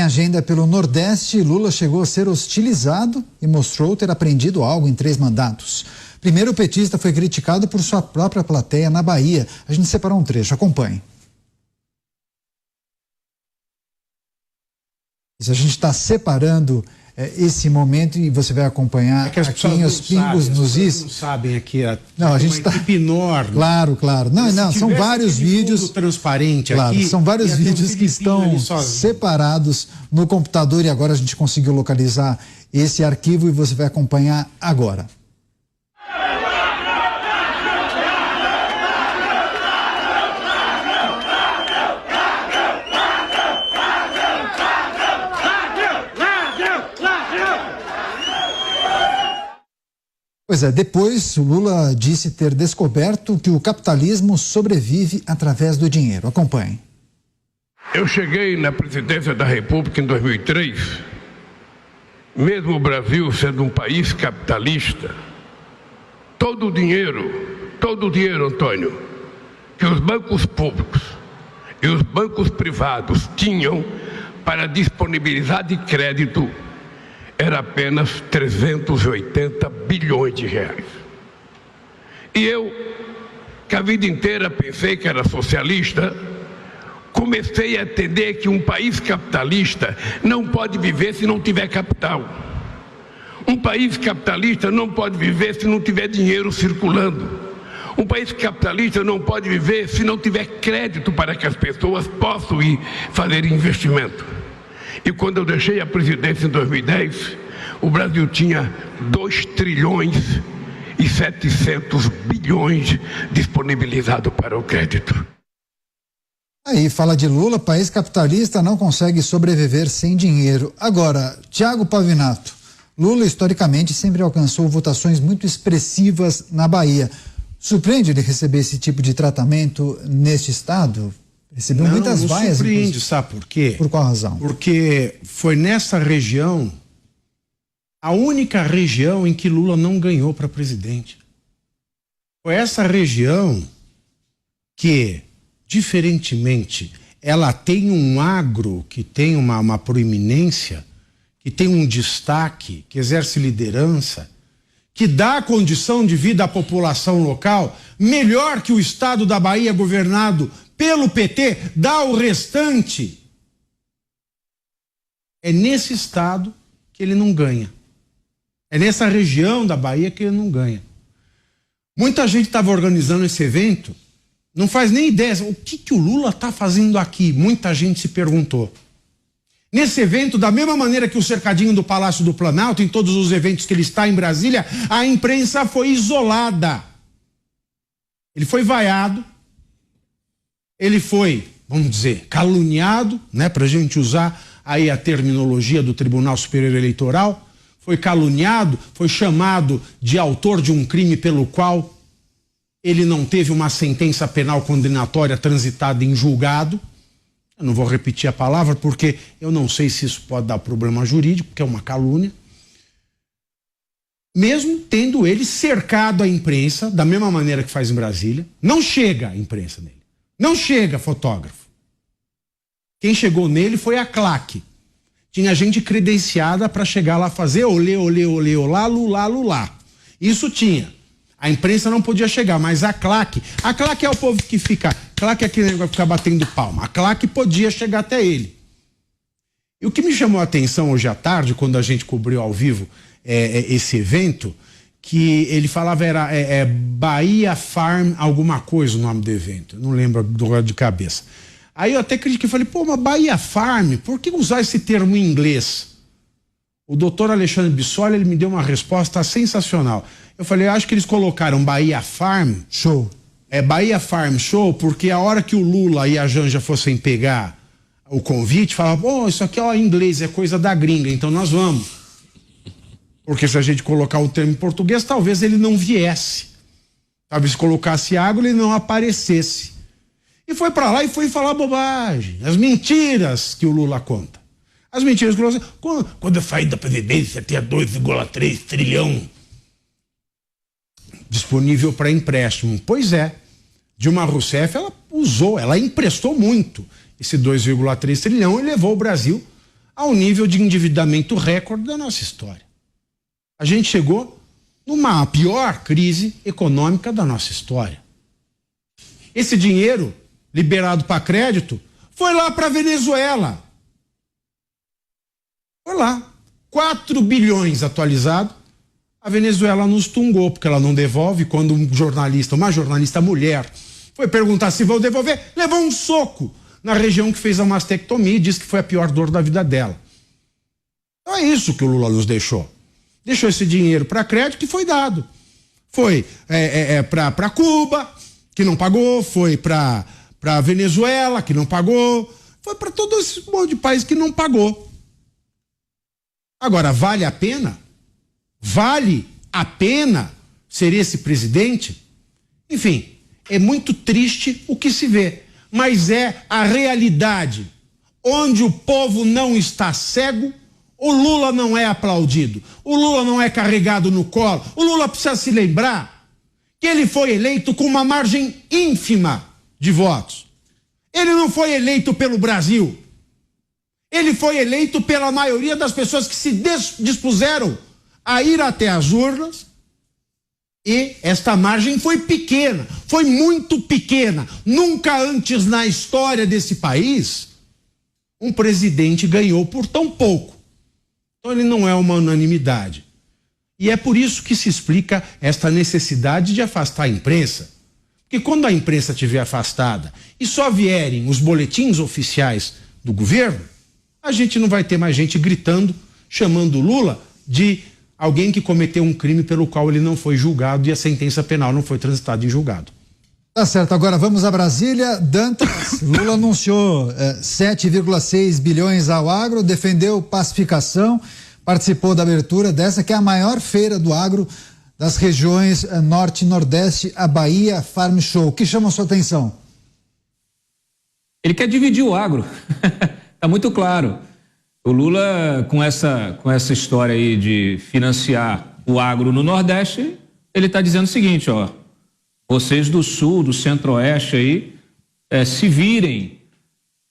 agenda pelo Nordeste, Lula chegou a ser hostilizado e mostrou ter aprendido algo em 3 mandatos. Primeiro, o petista foi criticado por sua própria plateia na Bahia. A gente separou um trecho, acompanhe. A gente está separando esse momento e você vai acompanhar aqui em Os Pingos nos Is. Não sabem aqui, não, a gente está enorme. Claro. Não, são vários vídeos transparente aqui. São vários vídeos que estão separados no computador e agora a gente conseguiu localizar esse arquivo e você vai acompanhar agora. Pois é, depois o Lula disse ter descoberto que o capitalismo sobrevive através do dinheiro. Acompanhe. Eu cheguei na presidência da República em 2003, mesmo o Brasil sendo um país capitalista, todo o dinheiro, Antônio, que os bancos públicos e os bancos privados tinham para disponibilizar de crédito era apenas 380 bilhões de reais. E eu, que a vida inteira pensei que era socialista, comecei a entender que um país capitalista não pode viver se não tiver capital. Um país capitalista não pode viver se não tiver dinheiro circulando. Um país capitalista não pode viver se não tiver crédito para que as pessoas possam ir fazer investimento. E quando eu deixei a presidência em 2010, o Brasil tinha 2 trilhões e 700 bilhões disponibilizado para o crédito. Aí fala de Lula, país capitalista não consegue sobreviver sem dinheiro. Agora, Thiago Pavinato, Lula historicamente sempre alcançou votações muito expressivas na Bahia. Surpreende ele receber esse tipo de tratamento neste estado? Recebeu muitas vaias. Não surpreende, sabe por quê? Por qual razão? Porque foi nessa região, a única região em que Lula não ganhou para presidente. Foi essa região que, diferentemente, ela tem um agro que tem uma proeminência, que tem um destaque, que exerce liderança, que dá condição de vida à população local, melhor que o estado da Bahia governado pelo PT, dá o restante. É nesse estado que ele não ganha. É nessa região da Bahia que ele não ganha. Muita gente estava organizando esse evento, não faz nem ideia. O que o Lula está fazendo aqui? Muita gente se perguntou. Nesse evento, da mesma maneira que o cercadinho do Palácio do Planalto, em todos os eventos que ele está em Brasília, a imprensa foi isolada. Ele foi vaiado. Ele foi, vamos dizer, caluniado, né, para a gente usar aí a terminologia do Tribunal Superior Eleitoral, foi caluniado, foi chamado de autor de um crime pelo qual ele não teve uma sentença penal condenatória transitada em julgado. Eu não vou repetir a palavra porque eu não sei se isso pode dar problema jurídico, porque é uma calúnia. Mesmo tendo ele cercado a imprensa, da mesma maneira que faz em Brasília, não chega a imprensa nele. Não chega fotógrafo. Quem chegou nele foi a claque. Tinha gente credenciada para chegar lá fazer olê, olá, lulá, lulá. Isso tinha. A imprensa não podia chegar, mas a claque é o povo que fica, claque é aquele negócio que fica batendo palma. A claque podia chegar até ele. E o que me chamou a atenção hoje à tarde, quando a gente cobriu ao vivo esse evento, que ele falava era Bahia Farm alguma coisa o nome do evento, eu não lembro de cabeça. Aí eu até critiquei, falei, mas Bahia Farm, por que usar esse termo em inglês? O doutor Alexandre Bissoli, ele me deu uma resposta sensacional. Eu falei, eu acho que eles colocaram Bahia Farm Show. Bahia Farm Show, porque a hora que o Lula e a Janja fossem pegar o convite, falavam, isso aqui em inglês, é coisa da gringa, então nós vamos. Porque se a gente colocar o termo em português, talvez ele não viesse. Talvez se colocasse água, ele não aparecesse. E foi para lá e foi falar bobagem. As mentiras que o Lula conta. As mentiras que o Lula... Quando eu saí da presidência, tinha 2,3 trilhão disponível para empréstimo. Pois é. Dilma Rousseff, ela emprestou muito esse 2,3 trilhão e levou o Brasil ao nível de endividamento recorde da nossa história. A gente chegou numa pior crise econômica da nossa história. Esse dinheiro liberado para crédito foi lá para a Venezuela. Foi lá. 4 bilhões atualizado. A Venezuela nos tungou, porque ela não devolve. Quando uma jornalista mulher, foi perguntar se vão devolver, levou um soco na região que fez a mastectomia e disse que foi a pior dor da vida dela. Então é isso que o Lula nos deixou. Deixou esse dinheiro para crédito e foi dado. Foi para Cuba, que não pagou, foi para Venezuela, que não pagou, foi para todo esse monte de país que não pagou. Agora, vale a pena? Vale a pena ser esse presidente? Enfim, é muito triste o que se vê, mas é a realidade. Onde o povo não está cego, o Lula não é aplaudido, o Lula não é carregado no colo. O Lula precisa se lembrar que ele foi eleito com uma margem ínfima de votos. Ele não foi eleito pelo Brasil. Ele foi eleito pela maioria das pessoas que se dispuseram a ir até as urnas, e esta margem foi pequena, foi muito pequena. Nunca antes na história desse país um presidente ganhou por tão pouco. Então ele não é uma unanimidade. E é por isso que se explica esta necessidade de afastar a imprensa. Porque quando a imprensa estiver afastada e só vierem os boletins oficiais do governo, a gente não vai ter mais gente gritando, chamando Lula de alguém que cometeu um crime pelo qual ele não foi julgado e a sentença penal não foi transitada em julgado. Tá certo, agora vamos a Brasília. Dantas, Lula anunciou 7,6 bilhões ao agro, defendeu pacificação, participou da abertura dessa que é a maior feira do agro das regiões Norte e Nordeste, a Bahia Farm Show. O que chama a sua atenção? Ele quer dividir o agro. Tá muito claro. O Lula, com essa história aí de financiar o agro no Nordeste, ele está dizendo o seguinte, ó, vocês do Sul, do Centro-Oeste aí, se virem.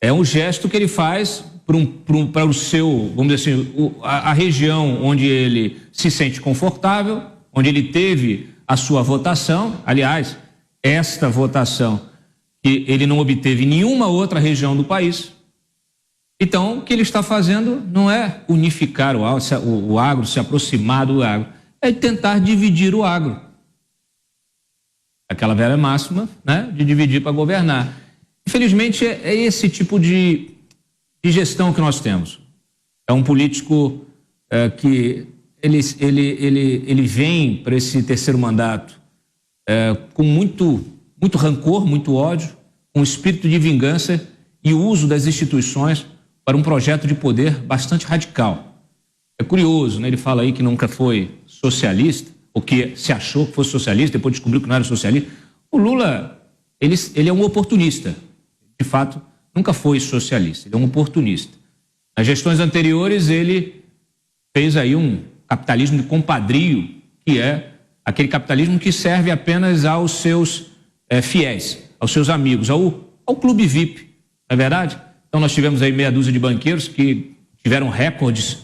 É um gesto que ele faz para o seu, vamos dizer assim, a região onde ele se sente confortável, onde ele teve a sua votação. Aliás, esta votação que ele não obteve em nenhuma outra região do país. Então, o que ele está fazendo não é unificar o agro, se aproximar do agro, é tentar dividir o agro. Aquela velha máxima, né, de dividir para governar. Infelizmente, é esse tipo de gestão que nós temos. É um político que ele vem para esse terceiro mandato com muito rancor, muito ódio, com espírito de vingança e o uso das instituições para um projeto de poder bastante radical. É curioso, né? Ele fala aí que nunca foi socialista, ou que se achou que fosse socialista, depois descobriu que não era socialista. O Lula, ele é um oportunista. De fato, nunca foi socialista, ele é um oportunista. Nas gestões anteriores, ele fez aí um capitalismo de compadrio, que é aquele capitalismo que serve apenas aos seus fiéis, aos seus amigos, ao clube VIP, não é verdade? Então nós tivemos aí meia dúzia de banqueiros que tiveram recordes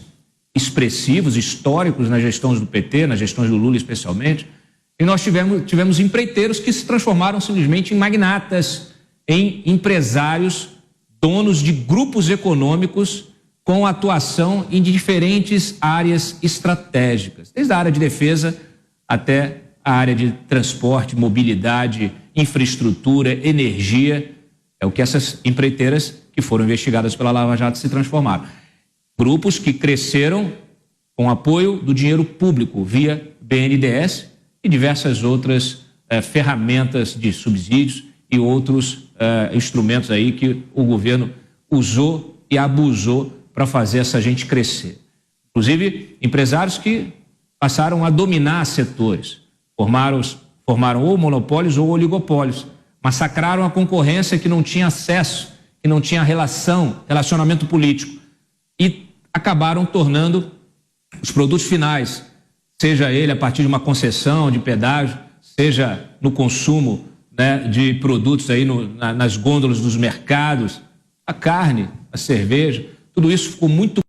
expressivos, históricos nas gestões do PT, nas gestões do Lula especialmente, e nós tivemos empreiteiros que se transformaram simplesmente em magnatas, em empresários, donos de grupos econômicos com atuação em diferentes áreas estratégicas, desde a área de defesa até a área de transporte, mobilidade, infraestrutura, energia. É o que essas empreiteiras que foram investigadas pela Lava Jato se transformaram. Grupos que cresceram com apoio do dinheiro público via BNDES e diversas outras ferramentas de subsídios e outros instrumentos aí que o governo usou e abusou para fazer essa gente crescer. Inclusive, empresários que passaram a dominar setores, formaram ou monopólios ou oligopólios, massacraram a concorrência que não tinha acesso, que não tinha relacionamento político, e acabaram tornando os produtos finais, seja ele a partir de uma concessão de pedágio, seja no consumo, né, de produtos aí nas gôndolas dos mercados, a carne, a cerveja, tudo isso ficou muito